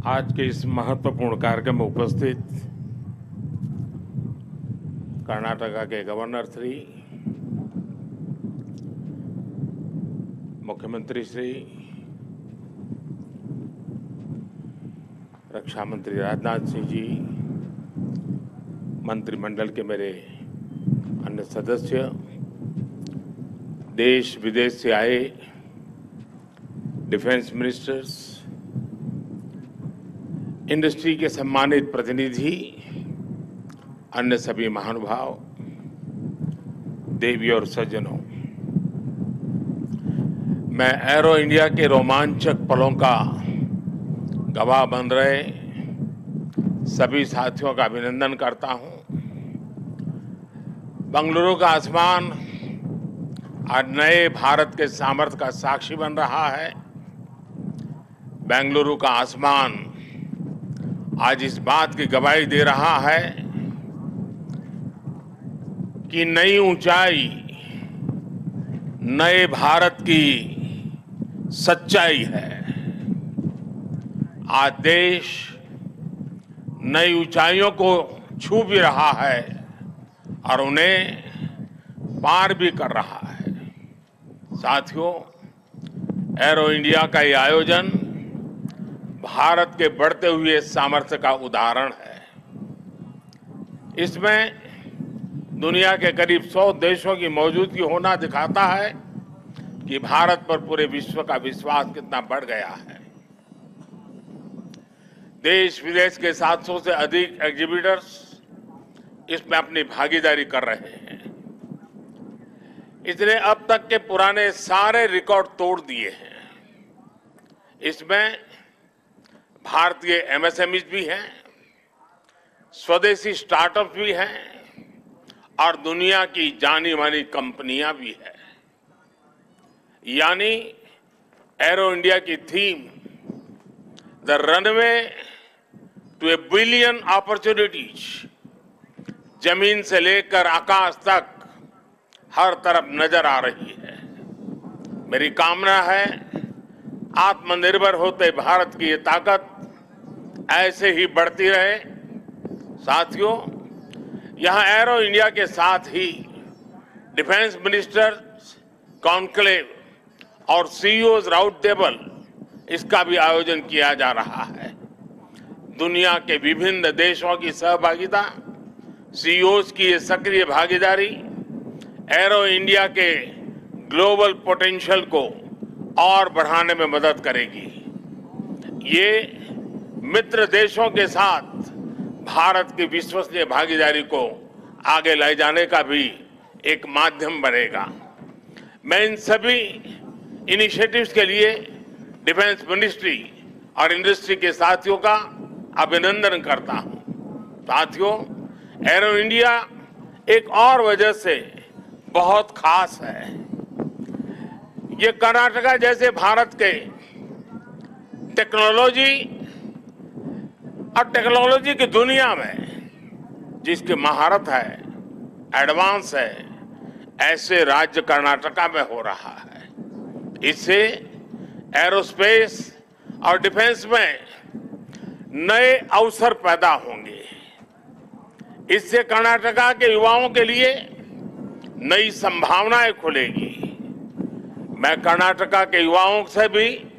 आज के इस महत्वपूर्ण कार्यक्रम में उपस्थित कर्नाटका के गवर्नर श्री, मुख्यमंत्री श्री, रक्षा मंत्री राजनाथ सिंह जी, मंत्रिमंडल के मेरे अन्य सदस्य, देश विदेश से आए डिफेंस मिनिस्टर्स, इंडस्ट्री के सम्मानित प्रतिनिधि, अन्य सभी महानुभाव, देवी और सज्जनों, मैं एरो इंडिया के रोमांचक पलों का गवाह बन रहे सभी साथियों का अभिनंदन करता हूं। बेंगलुरु का आसमान आज नए भारत के सामर्थ्य का साक्षी बन रहा है। बेंगलुरु का आसमान आज इस बात की गवाही दे रहा है कि नई ऊंचाई नए भारत की सच्चाई है। आज देश नई ऊंचाइयों को छू भी रहा है और उन्हें पार भी कर रहा है। साथियों, एरो इंडिया का ये आयोजन भारत के बढ़ते हुए सामर्थ्य का उदाहरण है। इसमें दुनिया के करीब 100 देशों की मौजूदगी होना दिखाता है कि भारत पर पूरे विश्व का विश्वास कितना बढ़ गया है। देश विदेश के 700 से अधिक एग्जीबिटर्स इसमें अपनी भागीदारी कर रहे हैं। इसने अब तक के पुराने सारे रिकॉर्ड तोड़ दिए हैं। इसमें भारतीय एमएसएमईज भी हैं, स्वदेशी स्टार्टअप भी हैं और दुनिया की जानी मानी कंपनियां भी हैं। यानी एरो इंडिया की theme the runway to a billion opportunities, जमीन से लेकर आकाश तक हर तरफ नजर आ रही है। मेरी कामना है आत्मनिर्भर होते भारत की ये ताकत ऐसे ही बढ़ती रहे। साथियों, यहां एरो इंडिया के साथ ही डिफेंस मिनिस्टर्स कॉन्क्लेव और सीईओज राउंड टेबल इसका भी आयोजन किया जा रहा है। दुनिया के विभिन्न देशों की सहभागिता, सीईओज की ये सक्रिय भागीदारी एरो इंडिया के ग्लोबल पोटेंशियल को और बढ़ाने में मदद करेगी। ये मित्र देशों के साथ भारत की विश्वसनीय भागीदारी को आगे ले जाने का भी एक माध्यम बनेगा। मैं इन सभी इनिशिएटिव्स के लिए डिफेंस मिनिस्ट्री और इंडस्ट्री के साथियों का अभिनंदन करता हूं। साथियों, एरो इंडिया एक और वजह से बहुत खास है। ये कर्नाटका जैसे भारत के टेक्नोलॉजी की दुनिया में जिसकी महारत है, एडवांस है, ऐसे राज्य कर्नाटका में हो रहा है। इससे एरोस्पेस और डिफेंस में नए अवसर पैदा होंगे। इससे कर्नाटका के युवाओं के लिए नई संभावनाएं खुलेगी। मैं कर्नाटका के युवाओं से भी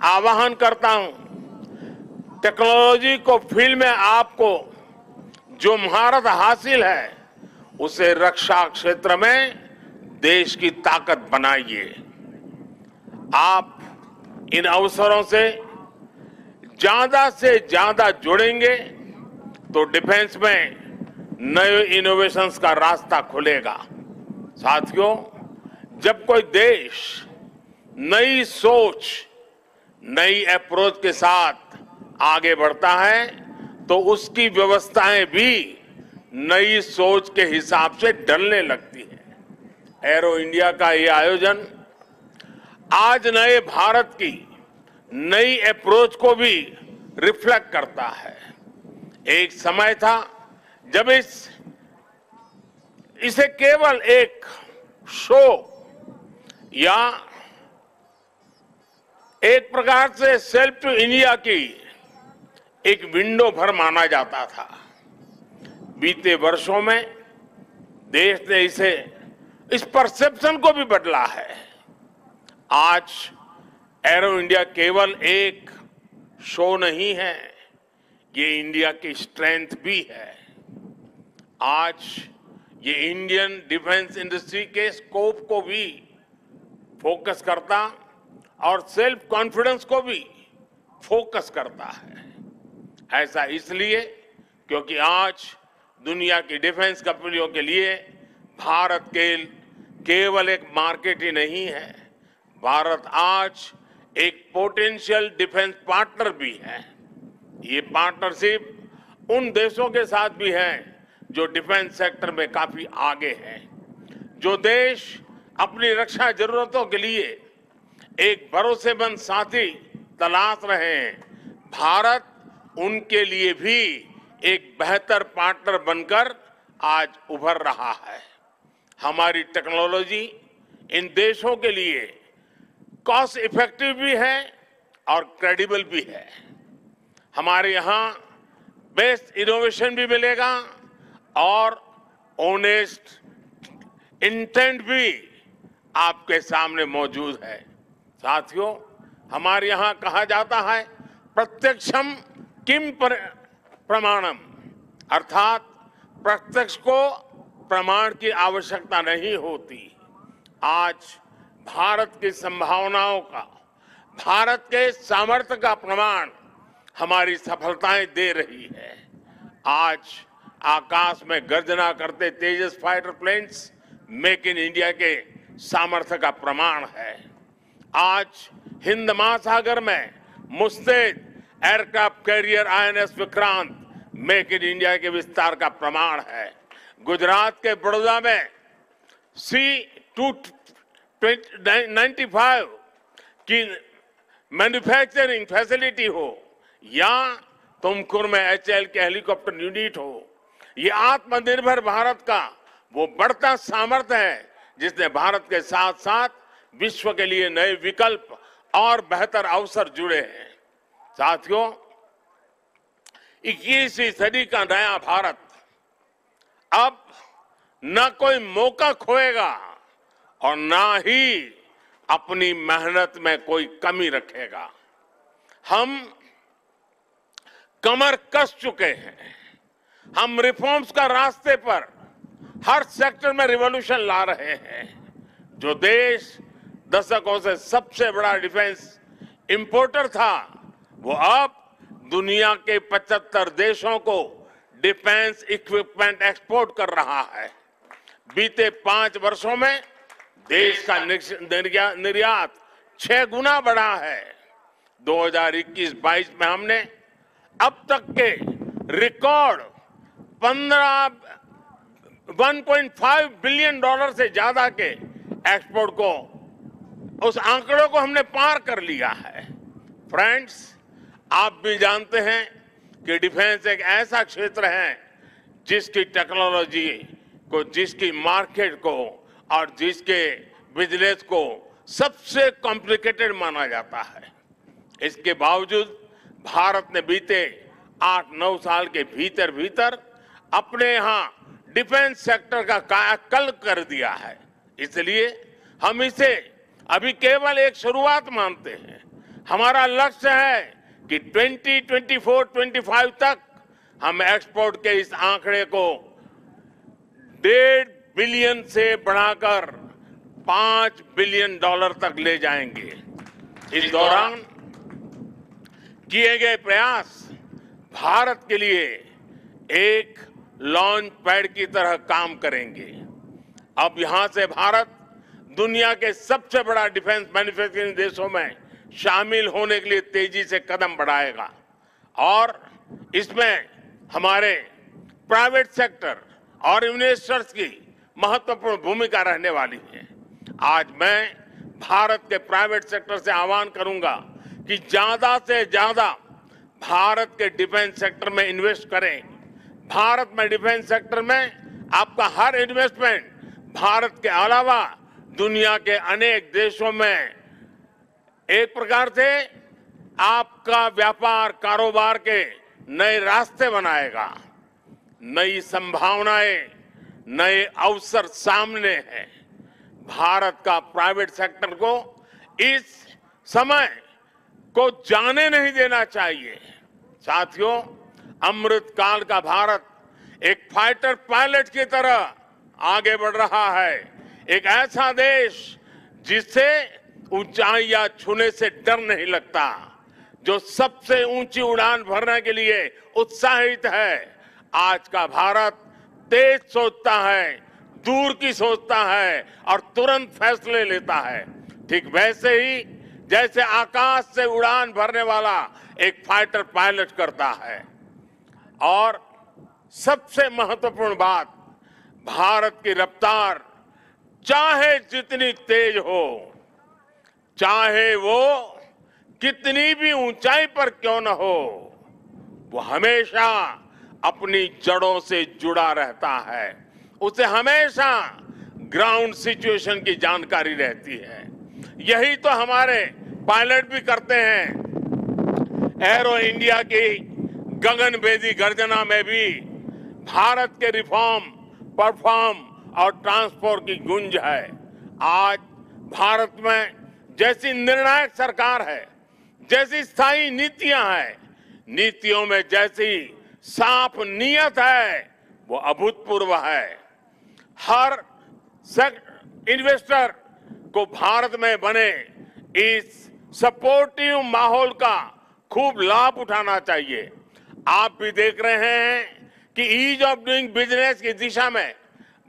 आह्वान करता हूं, टेक्नोलॉजी को फील्ड में आपको जो महारत हासिल है उसे रक्षा क्षेत्र में देश की ताकत बनाइए। आप इन अवसरों से ज्यादा जुड़ेंगे तो डिफेंस में नए इनोवेशंस का रास्ता खुलेगा। साथियों, जब कोई देश नई सोच, नई अप्रोच के साथ आगे बढ़ता है तो उसकी व्यवस्थाएं भी नई सोच के हिसाब से ढलने लगती है। एरो इंडिया का ये आयोजन आज नए भारत की नई अप्रोच को भी रिफ्लेक्ट करता है। एक समय था जब इसे केवल एक शो या एक प्रकार से सेल्फ टू इंडिया की एक विंडो भर माना जाता था। बीते वर्षों में देश ने इस परसेप्शन को भी बदला है। आज एरो इंडिया केवल एक शो नहीं है, ये इंडिया की स्ट्रेंथ भी है। आज ये इंडियन डिफेंस इंडस्ट्री के स्कोप को भी फोकस करता और सेल्फ कॉन्फिडेंस को भी फोकस करता है। ऐसा इसलिए क्योंकि आज दुनिया की डिफेंस कंपनियों के लिए भारत केवल एक मार्केट ही नहीं है, भारत आज एक पोटेंशियल डिफेंस पार्टनर भी है। ये पार्टनरशिप उन देशों के साथ भी है जो डिफेंस सेक्टर में काफी आगे हैं, जो देश अपनी रक्षा जरूरतों के लिए एक भरोसेमंद साथी तलाश रहे हैं। भारत उनके लिए भी एक बेहतर पार्टनर बनकर आज उभर रहा है। हमारी टेक्नोलॉजी इन देशों के लिए कॉस्ट इफेक्टिव भी है और क्रेडिबल भी है। हमारे यहाँ बेस्ट इनोवेशन भी मिलेगा और ऑनेस्ट इंटेंट भी आपके सामने मौजूद है। साथियों, हमारे यहाँ कहा जाता है प्रत्यक्षम किम प्रमाणम, अर्थात प्रत्यक्ष को प्रमाण की आवश्यकता नहीं होती। आज भारत की संभावनाओं का, भारत के सामर्थ्य का प्रमाण हमारी सफलताएं दे रही है। आज आकाश में गर्जना करते Tejas fighter planes make in India के सामर्थ्य का प्रमाण है। आज हिंद महासागर में मुस्तैद aircraft carrier INS Vikrant make in India के विस्तार का प्रमाण है। गुजरात के बड़ौदा में C-295 की मैन्युफैक्चरिंग फैसिलिटी हो या तुमकुर में HAL के हेलीकॉप्टर यूनिट हो, ये आत्मनिर्भर भारत का वो बढ़ता सामर्थ्य है जिसने भारत के साथ साथ विश्व के लिए नए विकल्प और बेहतर अवसर जुड़े हैं। साथियों, 21वीं सदी का नया भारत अब न कोई मौका खोएगा और न ही अपनी मेहनत में कोई कमी रखेगा। हम कमर कस चुके हैं। हम रिफॉर्म्स का रास्ते पर हर सेक्टर में रिवॉल्यूशन ला रहे हैं। जो देश दशकों से सबसे बड़ा डिफेंस इंपोर्टर था, वो अब दुनिया के 75 देशों को डिफेंस इक्विपमेंट एक्सपोर्ट कर रहा है। बीते 5 वर्षों में देश का निर्यात 6 गुना बढ़ा है। 2021-22 में हमने अब तक के रिकॉर्ड 1.5 बिलियन डॉलर से ज्यादा के एक्सपोर्ट को, उस आंकड़ों को हमने पार कर लिया है। फ्रेंड्स, आप भी जानते हैं कि डिफेंस एक ऐसा क्षेत्र है जिसकी टेक्नोलॉजी को, जिसकी मार्केट को और जिसके बिजनेस को सबसे कॉम्प्लिकेटेड माना जाता है। इसके बावजूद भारत ने बीते 8-9 साल के भीतर अपने यहाँ डिफेंस सेक्टर का कायाकल्प कर दिया है। इसलिए हम इसे अभी केवल एक शुरुआत मानते हैं। हमारा लक्ष्य है कि 2024-25 तक हम एक्सपोर्ट के इस आंकड़े को 1.5 बिलियन से बढ़ाकर 5 बिलियन डॉलर तक ले जाएंगे। इस दौरान किए गए प्रयास भारत के लिए एक लॉन्च पैड की तरह काम करेंगे। अब यहां से भारत दुनिया के सबसे बड़ा डिफेंस मैन्युफैक्चरिंग देशों में शामिल होने के लिए तेजी से कदम बढ़ाएगा और इसमें हमारे प्राइवेट सेक्टर और इन्वेस्टर्स की महत्वपूर्ण भूमिका रहने वाली है। आज मैं भारत के प्राइवेट सेक्टर से आह्वान करूंगा कि ज्यादा से ज्यादा भारत के डिफेंस सेक्टर में इन्वेस्ट करें। भारत में डिफेंस सेक्टर में आपका हर इन्वेस्टमेंट भारत के अलावा दुनिया के अनेक देशों में एक प्रकार से आपका व्यापार कारोबार के नए रास्ते बनाएगा। नई संभावनाएं, नए अवसर सामने हैं। भारत का प्राइवेट सेक्टर को इस समय को जाने नहीं देना चाहिए। साथियों, अमृत काल का भारत एक फाइटर पायलट की तरह आगे बढ़ रहा है। एक ऐसा देश जिससे ऊंचाइयां छूने से डर नहीं लगता, जो सबसे ऊंची उड़ान भरने के लिए उत्साहित है। आज का भारत तेज सोचता है, दूर की सोचता है और तुरंत फैसले लेता है। ठीक वैसे ही जैसे आकाश से उड़ान भरने वाला एक फाइटर पायलट करता है। और सबसे महत्वपूर्ण बात, भारत की रफ्तार चाहे जितनी तेज हो, चाहे वो कितनी भी ऊंचाई पर क्यों न हो, वो हमेशा अपनी जड़ों से जुड़ा रहता है। उसे हमेशा ग्राउंड सिचुएशन की जानकारी रहती है। यही तो हमारे पायलट भी करते हैं। एरो इंडिया की गगनभेदी गर्जना में भी भारत के रिफॉर्म, परफॉर्म और ट्रांसपोर्ट की गूंज है। आज भारत में जैसी निर्णायक सरकार है, जैसी स्थायी नीतियां हैं, नीतियों में जैसी साफ नीयत है, वो अभूतपूर्व है। हर इन्वेस्टर को भारत में बने इस सपोर्टिव माहौल का खूब लाभ उठाना चाहिए। आप भी देख रहे हैं कि ईज ऑफ डूइंग बिजनेस की दिशा में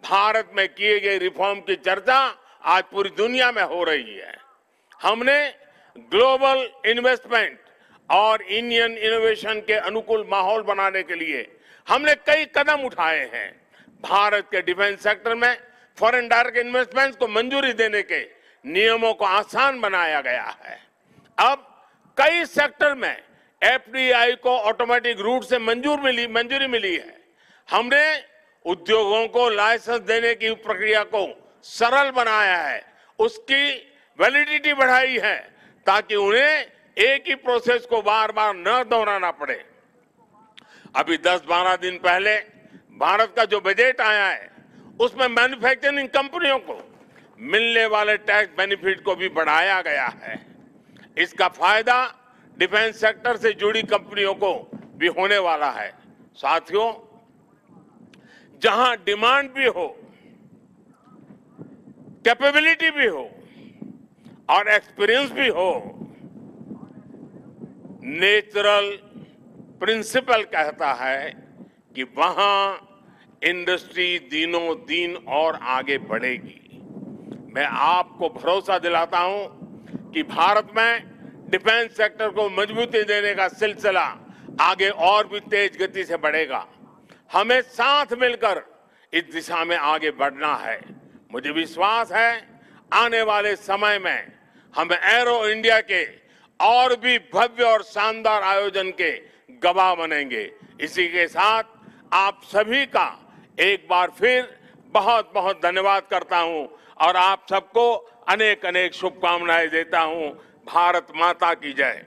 भारत में किए गए रिफॉर्म की चर्चा आज पूरी दुनिया में हो रही है। हमने ग्लोबल इन्वेस्टमेंट और इंडियन इनोवेशन के अनुकूल माहौल बनाने के लिए हमने कई कदम उठाए हैं। भारत के डिफेंस सेक्टर में फॉरेन डायरेक्ट इन्वेस्टमेंट को मंजूरी देने के नियमों को आसान बनाया गया है। अब कई सेक्टर में एफडीआई को ऑटोमेटिक रूट से मंजूरी मिली है। हमने उद्योगों को लाइसेंस देने की प्रक्रिया को सरल बनाया है, उसकी वैलिडिटी बढ़ाई है, ताकि उन्हें एक ही प्रोसेस को बार बार न दोहराना पड़े। अभी 10-12 दिन पहले भारत का जो बजट आया है, उसमें मैन्युफैक्चरिंग कंपनियों को मिलने वाले टैक्स बेनिफिट को भी बढ़ाया गया है। इसका फायदा डिफेंस सेक्टर से जुड़ी कंपनियों को भी होने वाला है। साथियों, जहां डिमांड भी हो, कैपेबिलिटी भी हो और एक्सपीरियंस भी हो, नेचुरल प्रिंसिपल कहता है कि वहां इंडस्ट्री दिनों दिन और आगे बढ़ेगी। मैं आपको भरोसा दिलाता हूं कि भारत में डिफेंस सेक्टर को मजबूती देने का सिलसिला आगे और भी तेज गति से बढ़ेगा। हमें साथ मिलकर इस दिशा में आगे बढ़ना है। मुझे विश्वास है आने वाले समय में हम एरो इंडिया के और भी भव्य और शानदार आयोजन के गवाह बनेंगे। इसी के साथ आप सभी का एक बार फिर बहुत बहुत धन्यवाद करता हूं और आप सबको अनेक अनेक शुभकामनाएं देता हूं। भारत माता की जय।